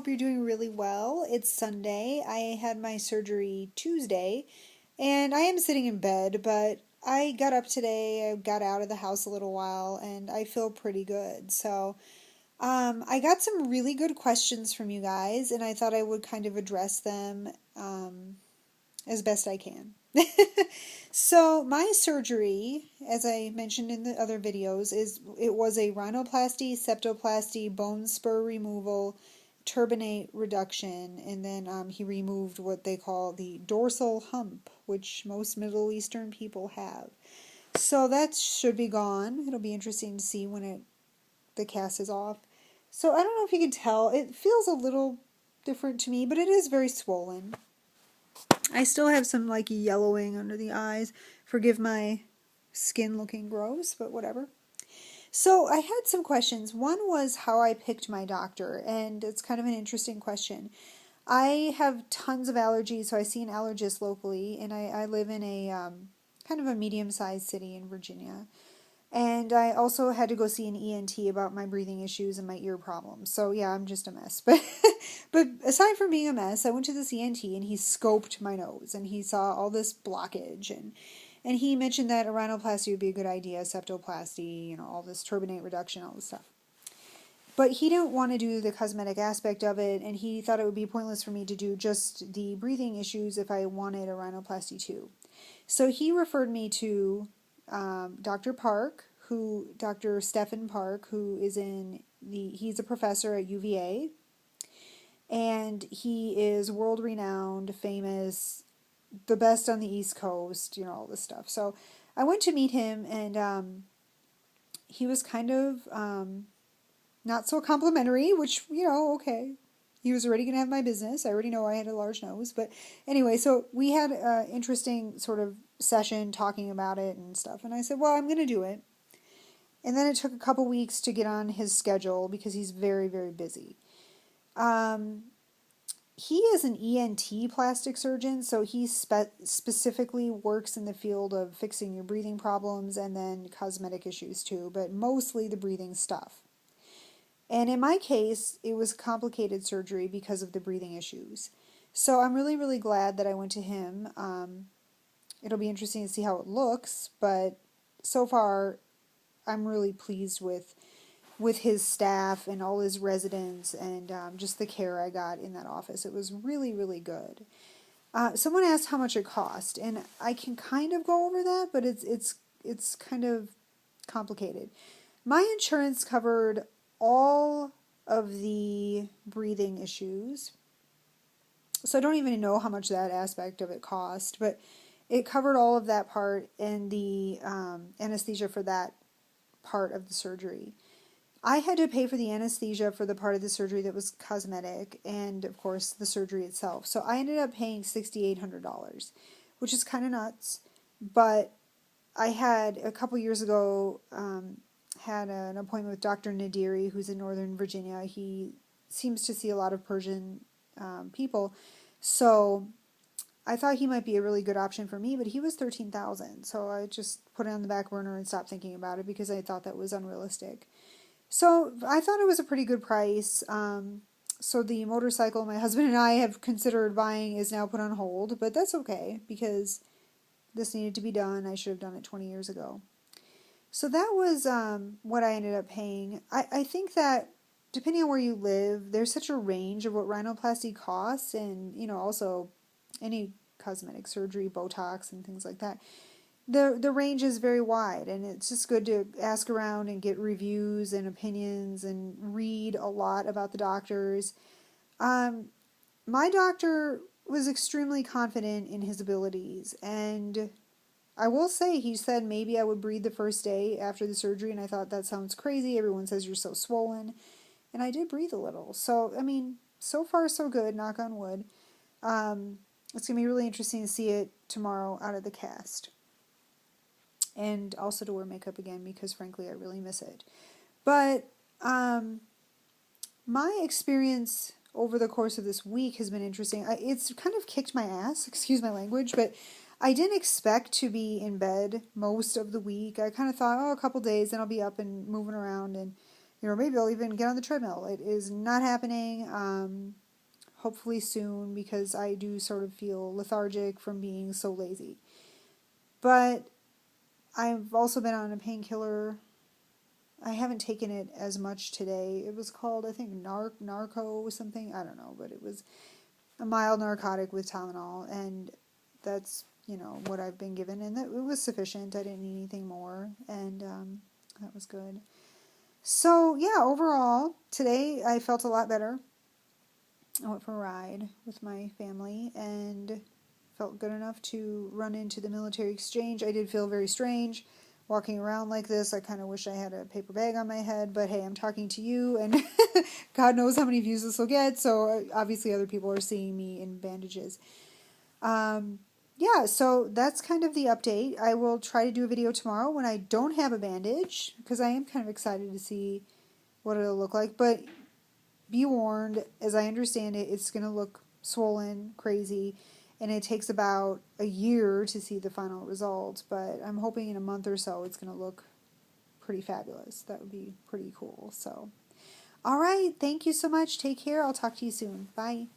hope you're doing really well. It's Sunday. I had my surgery Tuesday, and I am sitting in bed, but I got up today. I got out of the house a little while, and I feel pretty good. I got some really good questions from you guys, and I thought I would kind of address them as best I can. So my surgery, as I mentioned in the other videos, it was a rhinoplasty, septoplasty, bone spur removal, turbinate reduction, and then he removed what they call the dorsal hump, which most Middle Eastern people have. So that should be gone. It'll be interesting to see when the cast is off. So I don't know if you can tell. It feels a little different to me, but it is very swollen. I still have some like yellowing under the eyes. Forgive my skin looking gross, but whatever. So I had some questions. One was how I picked my doctor, and it's kind of an interesting question. I have tons of allergies, so I see an allergist locally, and I live in a kind of a medium-sized city in Virginia. And I also had to go see an ENT about my breathing issues and my ear problems. So yeah, I'm just a mess. But aside from being a mess, I went to this ENT and he scoped my nose and he saw all this blockage and he mentioned that a rhinoplasty would be a good idea, septoplasty, all this turbinate reduction, all this stuff. But he didn't want to do the cosmetic aspect of it, and he thought it would be pointless for me to do just the breathing issues if I wanted a rhinoplasty too. So he referred me to Dr. Dr. Stephen Park, who is he's a professor at UVA, and he is world renowned, famous, the best on the East Coast, all this stuff. So I went to meet him, and he was kind of not so complimentary, which, okay. He was already going to have my business. I already know I had a large nose. But anyway, so we had an interesting sort of session talking about it and stuff. And I said, well, I'm going to do it. And then it took a couple weeks to get on his schedule because he's very, very busy. He is an ENT plastic surgeon, so he specifically works in the field of fixing your breathing problems and then cosmetic issues too, but mostly the breathing stuff. And in my case, it was complicated surgery because of the breathing issues. So I'm really, really glad that I went to him. It'll be interesting to see how it looks, but so far I'm really pleased with his staff and all his residents and just the care I got in that office. It was really, really good. Someone asked how much it cost, and I can kind of go over that, but it's kind of complicated. My insurance covered all of the breathing issues. So I don't even know how much that aspect of it cost, but it covered all of that part and the anesthesia for that part of the surgery. I had to pay for the anesthesia for the part of the surgery that was cosmetic and, of course, the surgery itself. So I ended up paying $6,800, which is kind of nuts. But I had, a couple years ago, had an appointment with Dr. Nadiri, who's in Northern Virginia. He seems to see a lot of Persian people. So I thought he might be a really good option for me, but he was $13,000. So I just put it on the back burner and stopped thinking about it because I thought that was unrealistic. So I thought it was a pretty good price. So the motorcycle my husband and I have considered buying is now put on hold, but that's okay because this needed to be done. I should have done it 20 years ago. So that was what I ended up paying. I think that depending on where you live, there's such a range of what rhinoplasty costs and, also any cosmetic surgery, Botox and things like that. The range is very wide, and it's just good to ask around and get reviews and opinions and read a lot about the doctors. My doctor was extremely confident in his abilities, and I will say he said maybe I would breathe the first day after the surgery, and I thought that sounds crazy. Everyone says you're so swollen, and I did breathe a little. So, so far so good, knock on wood. It's going to be really interesting to see it tomorrow out of the cast. And also to wear makeup again because, frankly, I really miss it. But my experience over the course of this week has been interesting. It's kind of kicked my ass, excuse my language, but I didn't expect to be in bed most of the week. I kind of thought, a couple days, and I'll be up and moving around and maybe I'll even get on the treadmill. It is not happening. Hopefully soon, because I do sort of feel lethargic from being so lazy. But I've also been on a painkiller. I haven't taken it as much today. It was called, I think, Narco or something. I don't know, but it was a mild narcotic with Tylenol, and that's, what I've been given, and it was sufficient. I didn't need anything more, and that was good. So, yeah, overall, today I felt a lot better. I went for a ride with my family and felt good enough to run into the military exchange. I did feel very strange walking around like this. I kind of wish I had a paper bag on my head, but hey, I'm talking to you, and God knows how many views this will get, so obviously other people are seeing me in bandages. Yeah, so that's kind of the update. I will try to do a video tomorrow when I don't have a bandage, because I am kind of excited to see what it'll look like, but be warned, as I understand it, it's going to look swollen, crazy, and it takes about a year to see the final result, but I'm hoping in a month or so it's going to look pretty fabulous. That would be pretty cool. So, all right, thank you so much. Take care. I'll talk to you soon. Bye.